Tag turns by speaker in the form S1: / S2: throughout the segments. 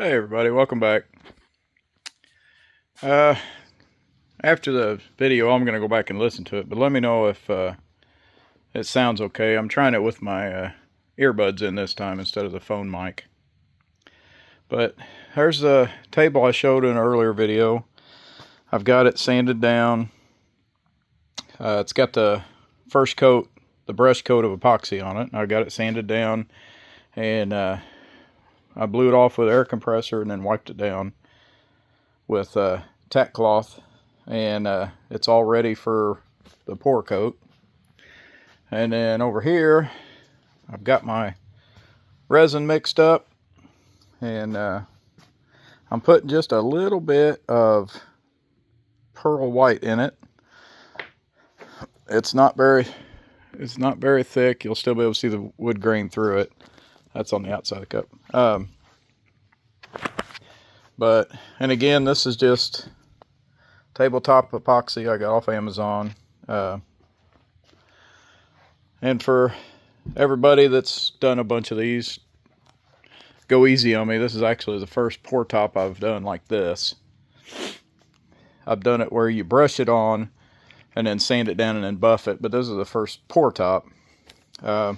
S1: Hey everybody, welcome back. Uh, After the video, I'm gonna go back and listen to it, but let me know if it sounds okay. I'm trying it with my earbuds in this time instead of the phone mic. But there's the table I showed in an earlier video. I've got it sanded down. It's got the first coat, the brush coat of epoxy on it. I got it sanded down, and I blew it off with an air compressor and then wiped it down with tack cloth, and it's all ready for the pour coat. And then over here I've got my resin mixed up, and I'm putting just a little bit of pearl white in it. It's not very thick. You'll still be able to see the wood grain through it. That's on the outside of the cup. And again, this is just tabletop epoxy I got off Amazon. And for everybody that's done a bunch of these, go easy on me. This is actually the first pour top I've done like this. I've done it where you brush it on and then sand it down and then buff it, but this is the first pour top. I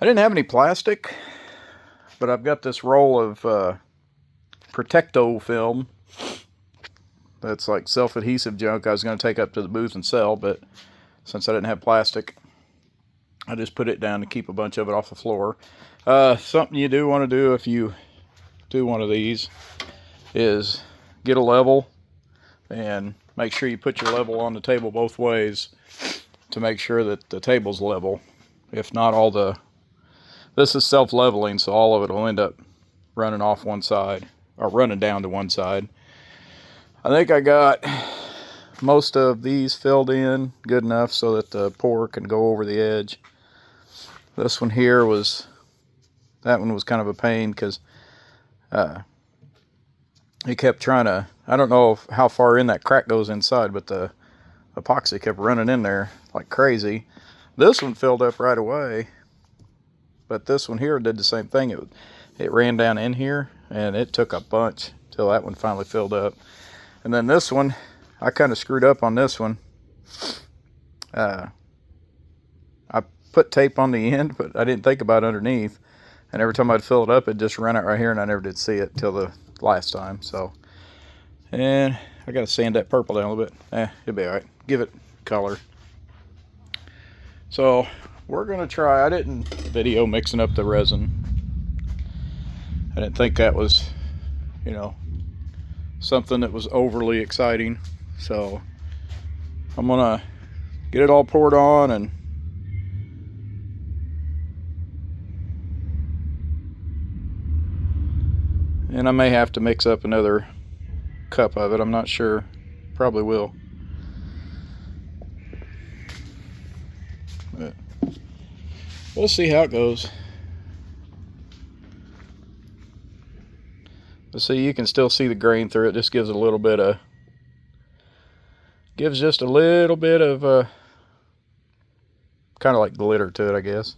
S1: didn't have any plastic, but I've got this roll of Protecto film that's like self-adhesive junk I was going to take up to the booth and sell, but since I didn't have plastic, I just put it down to keep a bunch of it off the floor. Something you do want to do if you do one of these is get a level and make sure you put your level on the table both ways to make sure that the table's level. If not, this is self-leveling, so all of it will end up running off one side or running down to one side. I think I got most of these filled in good enough so that the pour can go over the edge. This one here that one was kind of a pain because he kept trying to, I don't know how far in that crack goes inside, but the epoxy kept running in there like crazy. This one filled up right away, but this one here did the same thing. It ran down in here, and it took a bunch till that one finally filled up. And then this one, I kind of screwed up on this one. I put tape on the end, but I didn't think about underneath. And every time I'd fill it up, it'd just run out right here, and I never did see it till the last time. So, and I got to sand that purple down a little bit. It'll be all right. Give it color. So we're gonna try. I didn't video mixing up the resin. I didn't think that was, something that was overly exciting. So I'm gonna get it all poured on, and I may have to mix up another cup of it. I'm not sure. Probably will. But we'll see how it goes. But see, you can still see the grain through it. Just gives just a little bit of kind of like glitter to it, I guess.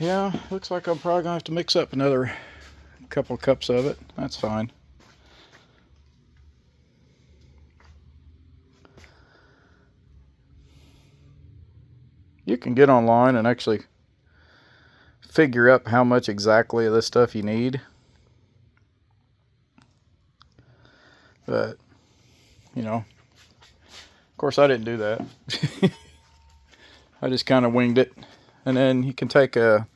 S1: Yeah, looks like I'm probably gonna have to mix up another couple cups of it. That's fine. You can get online and actually figure out how much exactly of this stuff you need. But, of course I didn't do that. I just kind of winged it. And then you can take a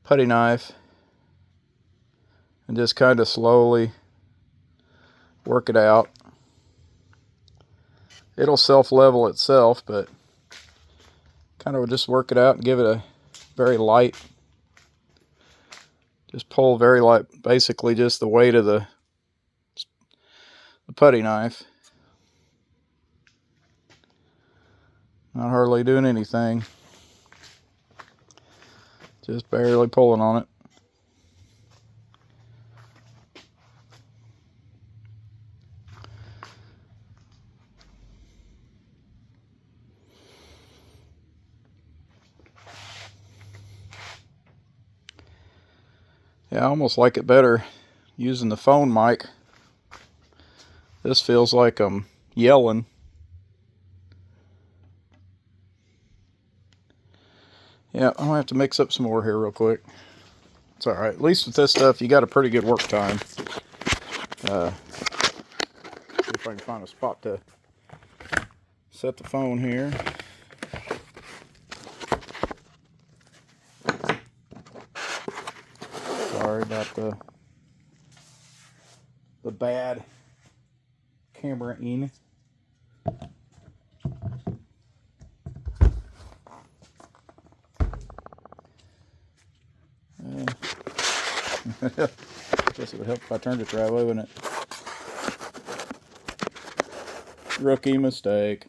S1: putty knife and just kind of slowly work it out. It'll self-level itself, but kind of just work it out and give it a very light, just pull very light, basically just the weight of the putty knife. Not hardly doing anything, just barely pulling on it. Yeah, I almost like it better using the phone mic. This feels like I'm yelling. Yeah, I'm gonna have to mix up some more here real quick. It's alright. At least with this stuff, you got a pretty good work time. See if I can find a spot to set the phone here. Sorry about the bad camera-ing. Guess it would help if I turned it the right way, wouldn't it? Rookie mistake.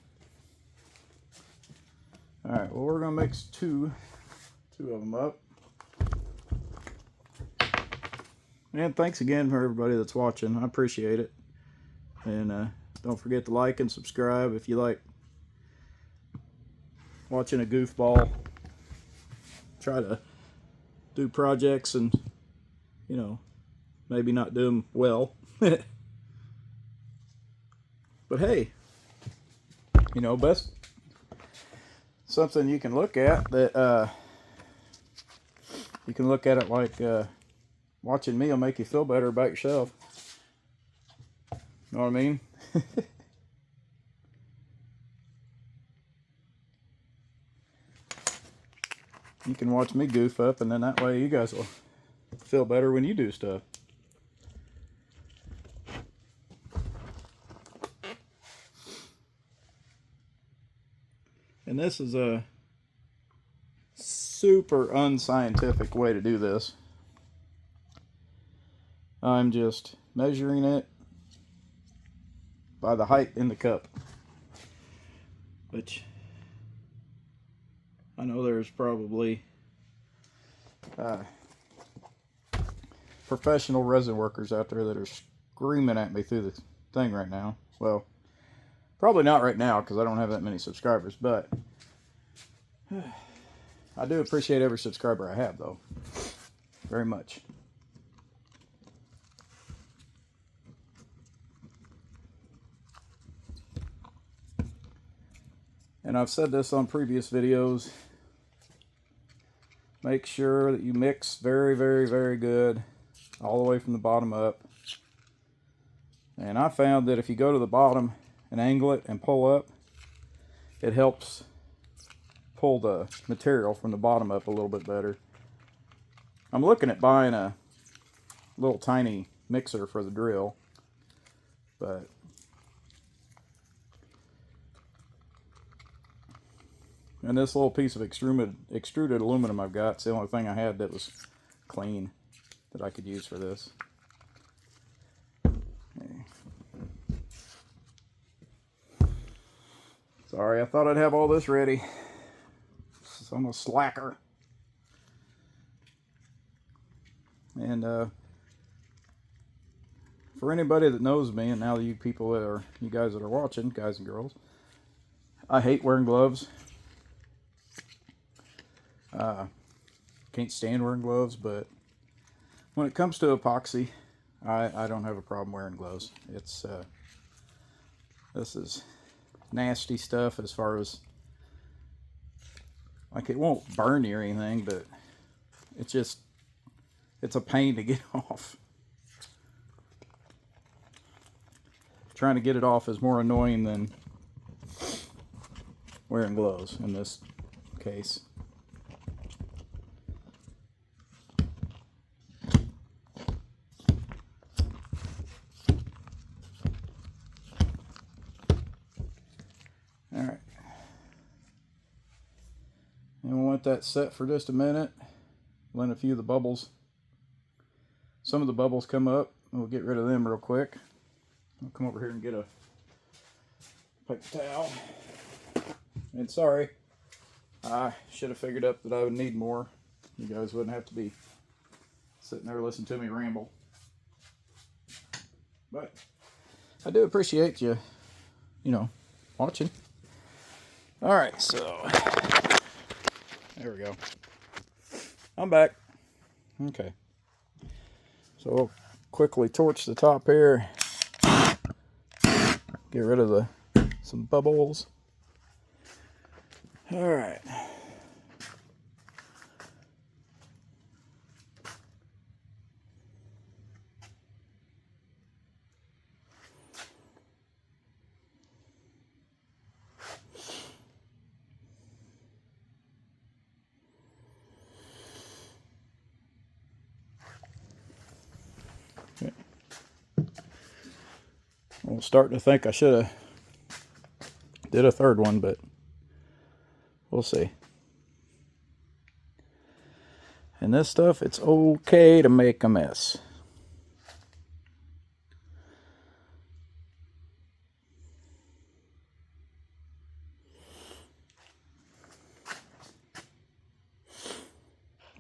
S1: Alright, well, we're going to mix two of them up. And thanks again for everybody that's watching. I appreciate it. And don't forget to like and subscribe if you like watching a goofball try to do projects and, you know, maybe not do them well. But hey, you know, best something you can look at that you can look at it like watching me will make you feel better about yourself. Know what I mean? You can watch me goof up, and then that way you guys will feel better when you do stuff. And this is a super unscientific way to do this. I'm just measuring it by the height in the cup, which I know there's probably professional resin workers out there that are screaming at me through the thing right now. Well, probably not right now because I don't have that many subscribers, but I do appreciate every subscriber I have, though, very much. And I've said this on previous videos, make sure that you mix very, very, very good all the way from the bottom up. And I found that if you go to the bottom and angle it and pull up, it helps pull the material from the bottom up a little bit better. I'm looking at buying a little tiny mixer for the drill, but and this little piece of extruded aluminum I've got, it's the only thing I had that was clean that I could use for this. Okay. Sorry, I thought I'd have all this ready. I'm a slacker. And for anybody that knows me, and now you people that are, you guys that are watching, guys and girls, I hate wearing gloves. Can't stand wearing gloves, but when it comes to epoxy, I don't have a problem wearing gloves. It's this is nasty stuff as far as, like, it won't burn you or anything, but it's a pain to get off. Trying to get it off is more annoying than wearing gloves in this case. Alright. And we'll let that set for just a minute. Let a few of the bubbles, some of the bubbles come up. We'll get rid of them real quick. I'll come over here and get a paper towel. And sorry, I should have figured up that I would need more. You guys wouldn't have to be sitting there listening to me ramble. But I do appreciate you, watching. All right, so there we go. I'm back. Okay. So we'll quickly torch the top here. Get rid of some bubbles. All right. I'm starting to think I should have did a third one, but we'll see. And this stuff, it's okay to make a mess.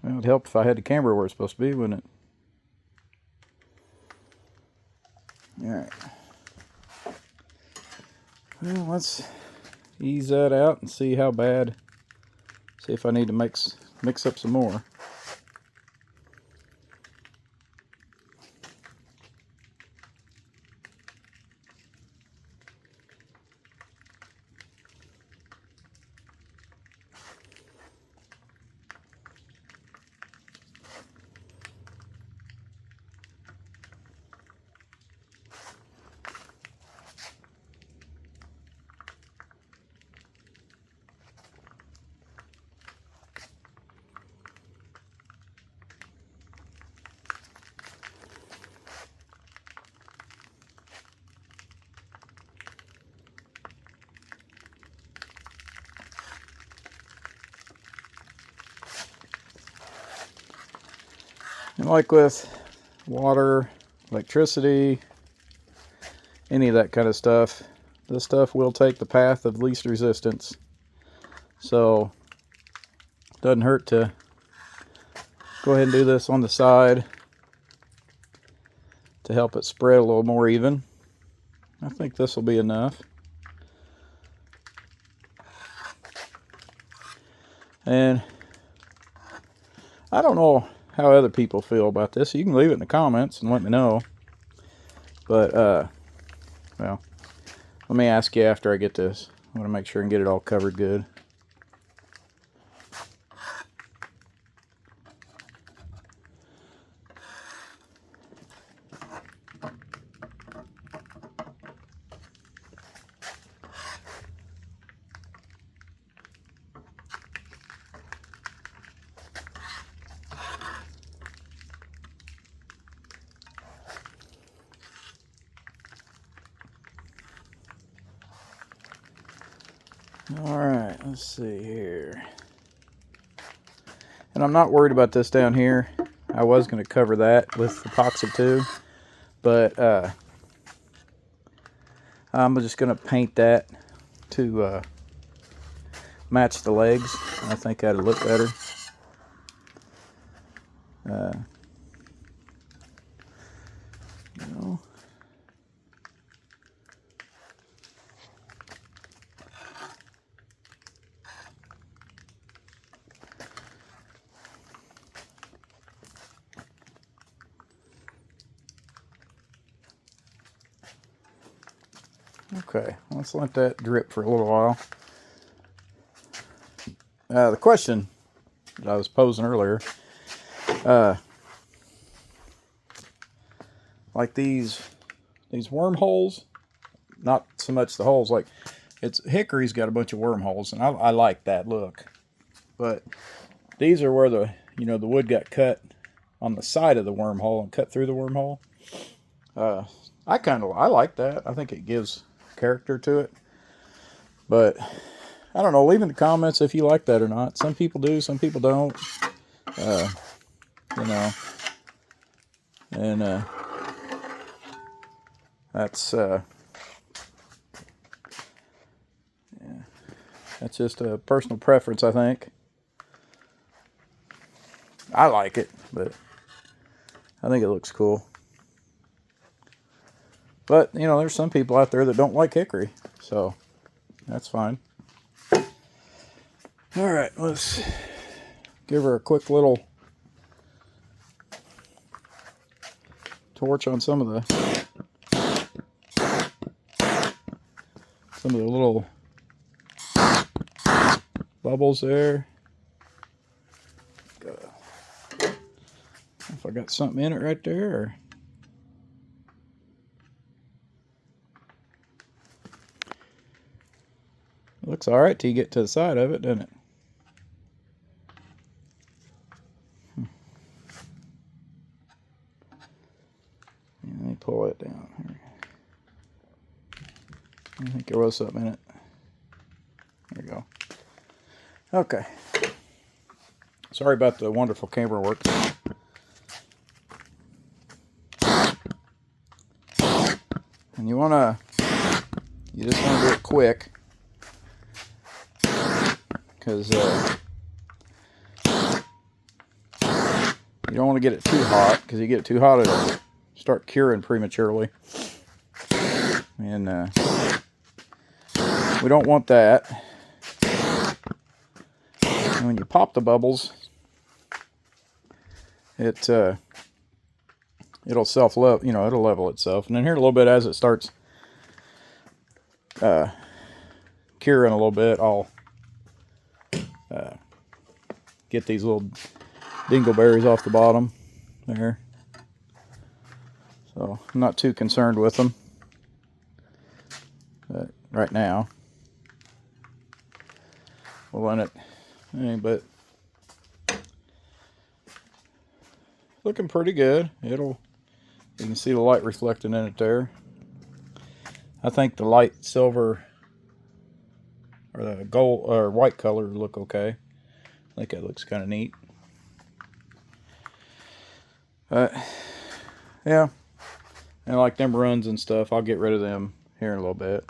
S1: Well, it'd help if I had the camera where it's supposed to be, wouldn't it? Alright. Well, let's ease that out and see how bad. See if I need to mix up some more. And like with water, electricity, any of that kind of stuff, this stuff will take the path of least resistance. So it doesn't hurt to go ahead and do this on the side to help it spread a little more even. I think this will be enough. And I don't know how other people feel about this. You can leave it in the comments and let me know. But, well, let me ask you after I get this. I want to make sure and get it all covered good. Alright, let's see here. And I'm not worried about this down here. I was going to cover that with epoxy too. But I'm just going to paint that to match the legs. I think that'll look better. You know. Okay, let's let that drip for a little while. The question that I was posing earlier, like these wormholes, not so much the holes, like hickory's got a bunch of wormholes, and I like that look. But these are where the wood got cut on the side of the wormhole and cut through the wormhole. I like that. I think it gives character to it. But I don't know, leave in the comments if you like that or not. Some people do, some people don't. You know. And that's that's just a personal preference, I think. I like it, but I think it looks cool. But, there's some people out there that don't like hickory, so that's fine. Alright, let's give her a quick little torch on some of the little bubbles there. If I got something in it right there. Or... It looks all right till you get to the side of it, doesn't it? Let me pull it down here. I think there was something in it. There we go. Okay. Sorry about the wonderful camera work. And you just want to do it quick, because you don't want to get it too hot, because you get it too hot it'll start curing prematurely, and we don't want that. And when you pop the bubbles, it'll self-level, it'll level itself. And then here in a little bit, as it starts curing a little bit, I'll get these little dingleberries off the bottom there. So I'm not too concerned with them right now. We'll let it, but looking pretty good. You can see the light reflecting in it there. I think the light silver or the gold or white color look okay. I think it looks kind of neat. Yeah, and like them runs and stuff, I'll get rid of them here in a little bit.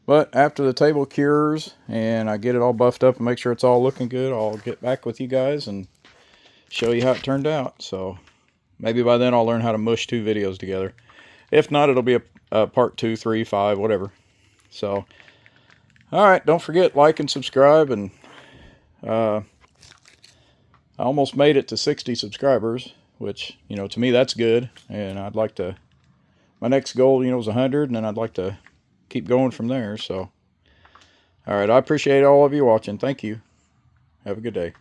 S1: But after the table cures and I get it all buffed up and make sure it's all looking good, I'll get back with you guys and show you how it turned out. So maybe by then I'll learn how to mush 2 videos together. If not, it'll be a part 2, 3, 5, whatever. So, alright, don't forget, like and subscribe. And I almost made it to 60 subscribers, which, to me that's good. And I'd like to, my next goal, is 100, and then I'd like to keep going from there. So, alright, I appreciate all of you watching. Thank you. Have a good day.